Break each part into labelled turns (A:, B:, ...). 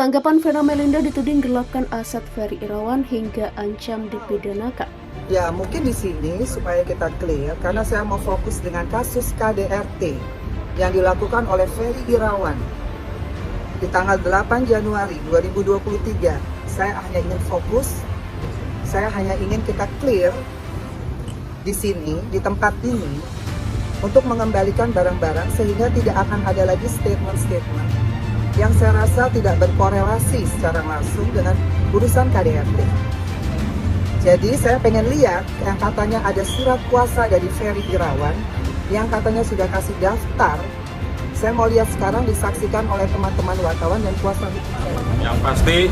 A: Tanggapan Vena Melinda dituding gelapkan aset Ferry Irawan hingga ancam dipidanakan.
B: Ya, mungkin di sini supaya kita clear, karena saya mau fokus dengan kasus KDRT yang dilakukan oleh Ferry Irawan di tanggal 8 Januari 2023. Saya hanya ingin fokus, saya hanya ingin kita clear di sini, di tempat ini, untuk mengembalikan barang-barang sehingga tidak akan ada lagi statement-statement yang saya rasa tidak berkorelasi secara langsung dengan urusan KDRT. Jadi saya pengen lihat yang katanya ada surat kuasa dari Ferry Irawan yang katanya sudah kasih daftar. Saya mau lihat sekarang disaksikan oleh teman-teman wartawan dan kuasa hukum saya.
C: Yang pasti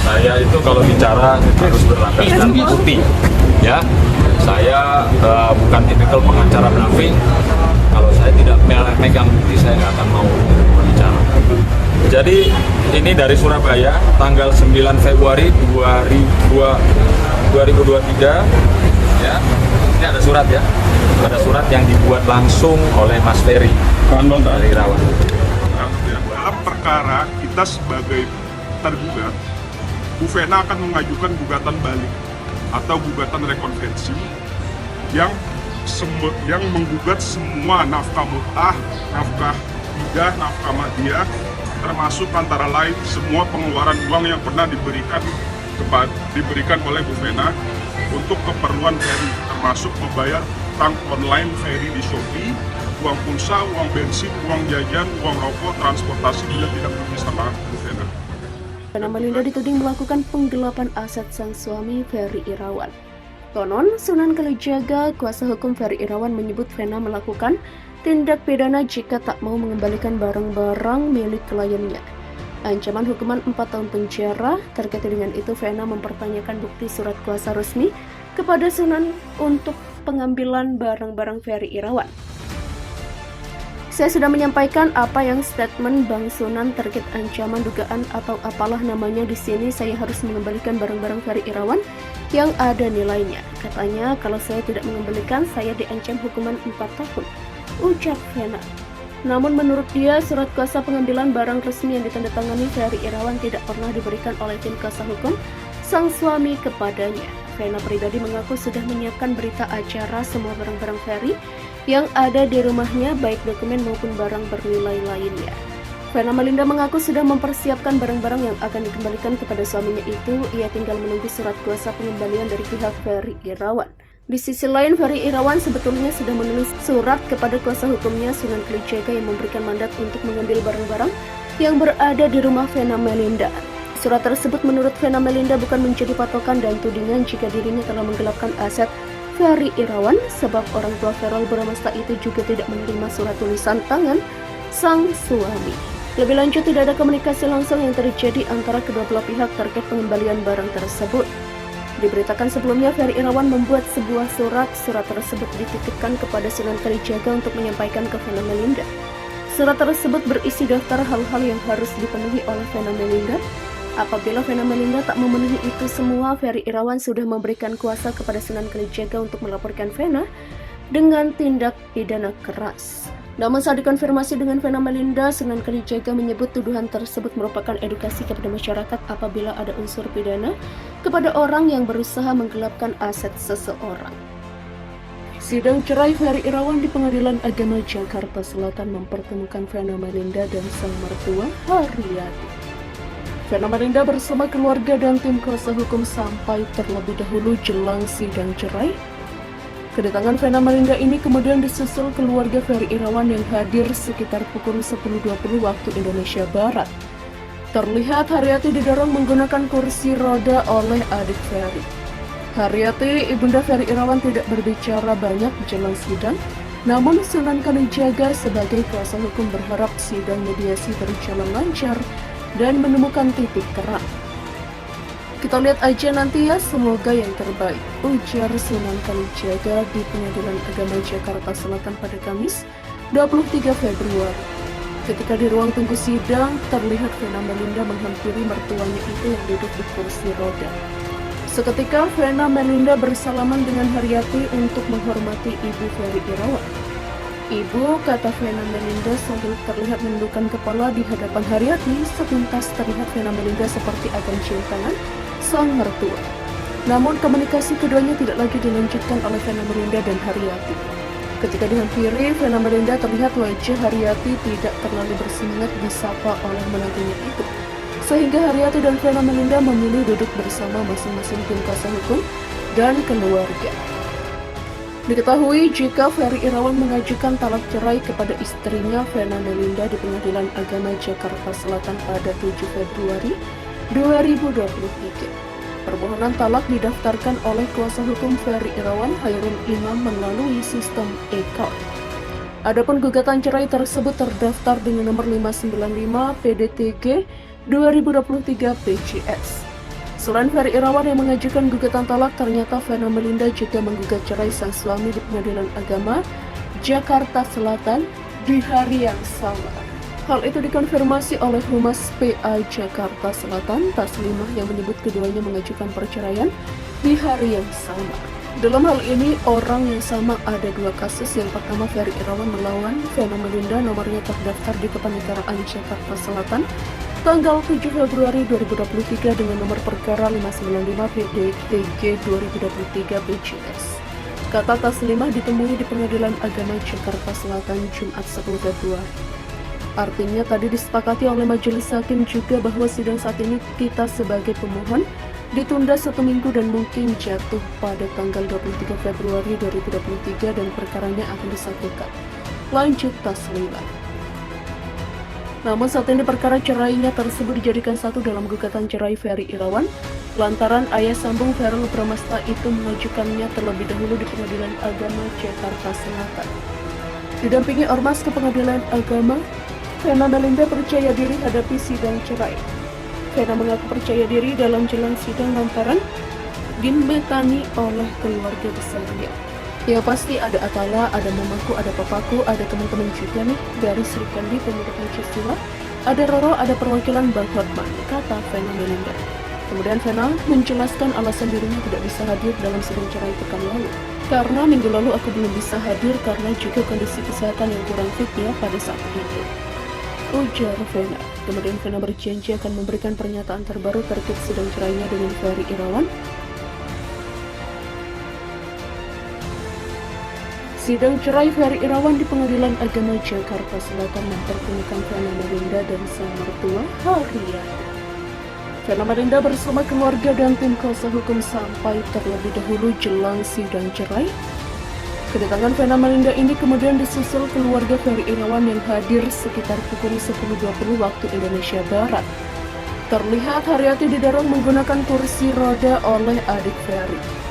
C: saya itu kalau bicara harus berlandaskan bukti, ya. Saya bukan tipikal pengacara bluffing. Kalau saya tidak megang bukti, saya nggak akan mau berbicara. Jadi ini dari Surabaya, tanggal 9 Februari 2023, ya. Ini ada surat ya, ada surat yang dibuat langsung oleh Mas Ferry Irawan.
D: Dalam perkara kita sebagai tergugat, Bu Vena akan mengajukan gugatan balik atau gugatan rekonvensi yang menggugat semua nafkah mut'ah, nafkah idah, nafkah madiyah, termasuk antara lain semua pengeluaran uang yang pernah diberikan oleh Bu Vena untuk keperluan Ferry, termasuk membayar utang online Ferry di Shopee, uang pulsa, uang bensin, uang jajan, uang rokok, transportasi bila tidak berbisnis sama Bu Vena.
A: Vena Melinda dituding melakukan penggelapan aset sang suami Ferry Irawan. Konon, Sunan Kalijaga, kuasa hukum Ferry Irawan menyebut Vena melakukan tindak pidana jika tak mau mengembalikan barang-barang milik kliennya. Ancaman hukuman 4 tahun penjara. Terkait dengan itu, Vena mempertanyakan bukti surat kuasa resmi kepada Sunan untuk pengambilan barang-barang Ferry Irawan. Saya sudah menyampaikan apa yang statement Bang Sunan terkait ancaman dugaan atau apalah namanya di sini. Saya harus mengembalikan barang-barang Ferry Irawan yang ada nilainya. Katanya kalau saya tidak mengembalikan, saya diancam hukuman 4 tahun. Ujar Vena. Namun menurut dia, surat kuasa pengambilan barang resmi yang ditandatangani Ferry Irawan tidak pernah diberikan oleh tim kuasa hukum sang suami kepadanya. Vena pribadi mengaku sudah menyiapkan berita acara semua barang-barang Ferry yang ada di rumahnya, baik dokumen maupun barang bernilai lainnya. Vena Melinda mengaku sudah mempersiapkan barang-barang yang akan dikembalikan kepada suaminya itu. Ia tinggal menunggu surat kuasa pengembalian dari pihak Ferry Irawan. Di sisi lain, Ferry Irawan sebetulnya sudah menulis surat kepada kuasa hukumnya Sunan Kalijaga yang memberikan mandat untuk mengambil barang-barang yang berada di rumah Vena Melinda. Surat tersebut menurut Vena Melinda bukan menjadi patokan dan tudingan jika dirinya telah menggelapkan aset Ferry Irawan, sebab orang tua Ferrol Bramasta itu juga tidak menerima surat tulisan tangan sang suami. Lebih lanjut, tidak ada komunikasi langsung yang terjadi antara kedua belah pihak terkait pengembalian barang tersebut. Diberitakan sebelumnya, Ferry Irawan membuat sebuah surat. Surat tersebut dititipkan kepada Sunan Kalijaga untuk menyampaikan ke Vena Melinda. Surat tersebut berisi daftar hal-hal yang harus dipenuhi oleh Vena Melinda. Apabila Vena Melinda tak memenuhi itu semua, Ferry Irawan sudah memberikan kuasa kepada Sunan Kalijaga untuk melaporkan Vena dengan tindak pidana keras. Namun saat dikonfirmasi dengan Vena Melinda, Sunan Kalijaga menyebut tuduhan tersebut merupakan edukasi kepada masyarakat apabila ada unsur pidana kepada orang yang berusaha menggelapkan aset seseorang. Sidang cerai Ferry Irawan di Pengadilan Agama Jakarta Selatan mempertemukan Vena Melinda dan sang mertua Haryati. Vena Melinda bersama keluarga dan tim kuasa hukum sampai terlebih dahulu jelang sidang cerai. Kedatangan Vena Melinda ini kemudian disusul keluarga Ferry Irawan yang hadir sekitar pukul 10.20 waktu Indonesia Barat. Terlihat Haryati didorong menggunakan kursi roda oleh adik Ferry. Haryati, ibunda Ferry Irawan, tidak berbicara banyak jelang sidang, namun Sunan Kalijaga sebagai kuasa hukum berharap sidang mediasi berjalan lancar dan menemukan titik terang. Kita lihat aja nanti ya, semoga yang terbaik, ujar Sunan Kalijaga di Pengadilan Agama Jakarta Selatan pada Kamis 23 Februari. Ketika di ruang tunggu sidang, terlihat Vena Melinda menghampiri mertuanya itu yang duduk di kursi roda. Seketika Vena Melinda bersalaman dengan Haryati untuk menghormati ibu Ferry Irawan. Ibu, kata Vena Melinda sambil terlihat menundukkan kepala di hadapan Haryati. Sepintas terlihat Vena Melinda seperti akan cium tangan sang mertua. Namun komunikasi keduanya tidak lagi dilanjutkan oleh Vena Melinda dan Haryati. Ketika dihampiri, Vena Melinda terlihat wajah Haryati tidak terlalu bersemangat disapa oleh menantunya itu. Sehingga Haryati dan Vena Melinda memilih duduk bersama masing-masing tim kuasa hukum dan keluarga. Diketahui jika Ferry Irawan mengajukan talak cerai kepada istrinya Vena Melinda di Pengadilan Agama Jakarta Selatan pada 7 Februari 2023. Permohonan talak didaftarkan oleh kuasa hukum Ferry Irawan, Hairul Imam, melalui sistem e-court. Adapun gugatan cerai tersebut terdaftar dengan nomor 595 PDTG 2023 PJS. Selain Ferry Irawan yang mengajukan gugatan talak, ternyata Vena Melinda juga menggugat cerai sang suami di Pengadilan Agama Jakarta Selatan di hari yang sama. Hal itu dikonfirmasi oleh Humas PA Jakarta Selatan, Taslimah, yang menyebut keduanya mengajukan perceraian di hari yang sama. Dalam hal ini, orang yang sama ada dua kasus. Yang pertama, Ferry Irawan melawan Vena Melinda, nomornya terdaftar di Kepaniteraan Jakarta Selatan tanggal 7 Februari 2023 dengan nomor perkara 595 PDTG 2023 PJS. Kata Taslimah ditemui di Pengadilan Agama Jakarta Selatan Jumat 10 Februari. Artinya tadi disepakati oleh majelis hakim juga bahwa sidang saat ini kita sebagai pemohon ditunda 1 minggu dan mungkin jatuh pada tanggal 23 Februari 2023 dan perkaranya akan disatukan. Lanjut Taslimah. Namun saat ini perkara cerainya tersebut dijadikan satu dalam gugatan cerai Ferry Irawan lantaran ayah sambung Verrell Bramasta itu mengajukannya terlebih dahulu di Pengadilan Agama Jakarta Selatan. Didampingi ormas ke Pengadilan Agama, Vena Melinda percaya diri hadapi sidang cerai. Vena mengaku percaya diri dalam jalan sidang lantaran dimetani oleh keluarga besarnya. Ya pasti ada Atala, ada mamaku, ada papaku, ada teman-teman juga nih dari Sri Kandi Pemuda Pancasila, ada Roro, ada perwakilan Bang Hotman, kata Vena Melinda. Kemudian Vena menjelaskan alasan dirinya tidak bisa hadir dalam sidang cerai pekan lalu. Karena minggu lalu aku belum bisa hadir karena juga kondisi kesehatan yang kurang fit ya pada saat itu, ujar Vena. Kemudian Vena berjanji akan memberikan pernyataan terbaru terkait sidang cerainya dengan Ferry Irawan. Sidang cerai Ferry Irawan di Pengadilan Agama Jakarta Selatan mempertemukan Vena Melinda dan sang mertua Haryati. Vena Melinda bersama keluarga dan tim kuasa hukum sampai terlebih dahulu jelang sidang cerai. Kedatangan Vena Melinda ini kemudian disusul keluarga Ferry Irawan yang hadir sekitar pukul 10.20 waktu Indonesia Barat. Terlihat Haryati didorong menggunakan kursi roda oleh adik Ferry.